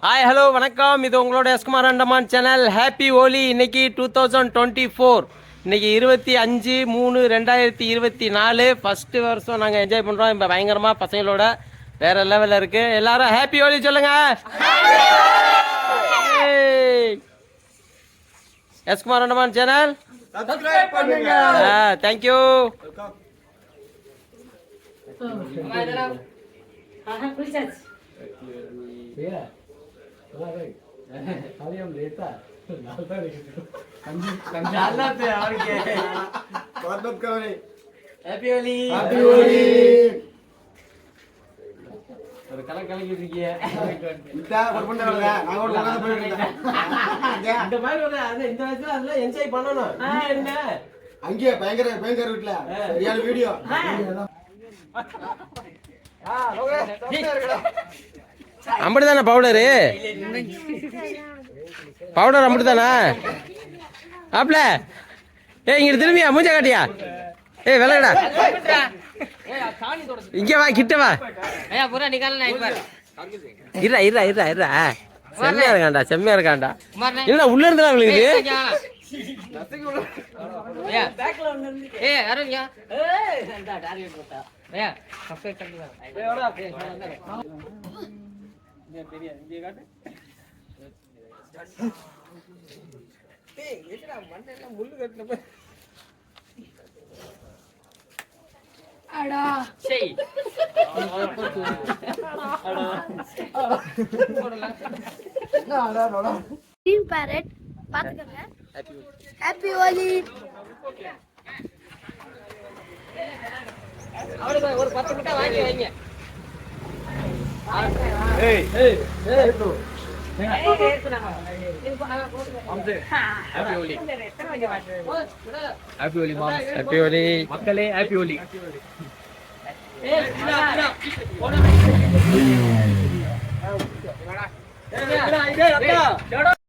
Hi hello வணக்கம். இது உங்களோட எஸ்குமார் அண்டமான் சேனல். ஹாப்பி ஹோலி. இன்னைக்கு 2024, இன்னைக்கு 25/3/2024 ஃபர்ஸ்ட் வருஷம் நாங்கள் என்ஜாய் பண்ணுறோம். இப்போ பயங்கரமாக பசங்களோட வேற லெவலில் இருக்கு. எல்லாரும் ஹாப்பி ஹோலி சொல்லுங்க. எஸ்குமார் அண்டமான் சேனல் தேங்க்யூ. ஒரு கலர் கலக்கிட்டு இருக்கீங்க. இந்த மாதிரி இந்த வயசுல அதெல்லாம் என்ஜாய் பண்ணணும். அங்கே பயங்கர பயங்கர வீட்டுல ரியல் வீடியோ. அப்படிதானே பவுடரு பவுடர் அப்படித்தானா ஆப்ல? இங்க திரும்பியா மூஞ்ச காட்டியா? விளையாடா இங்க வா, கிட்ட வா. இருடா இருடா இருடா இருடா. செம்மையா இருக்காண்டா, செம்மையா இருக்காண்டா. இல்ல உள்ள இருந்தா உங்களுக்கு பேரட் பாத்துக்கங்க. ஹாப்பி ஹோலி. ஒரு 10 மிட்டா வாங்கி வைங்க. ஹாப்பி ஹோலி மக்களே, ஹாப்பி ஹோலி.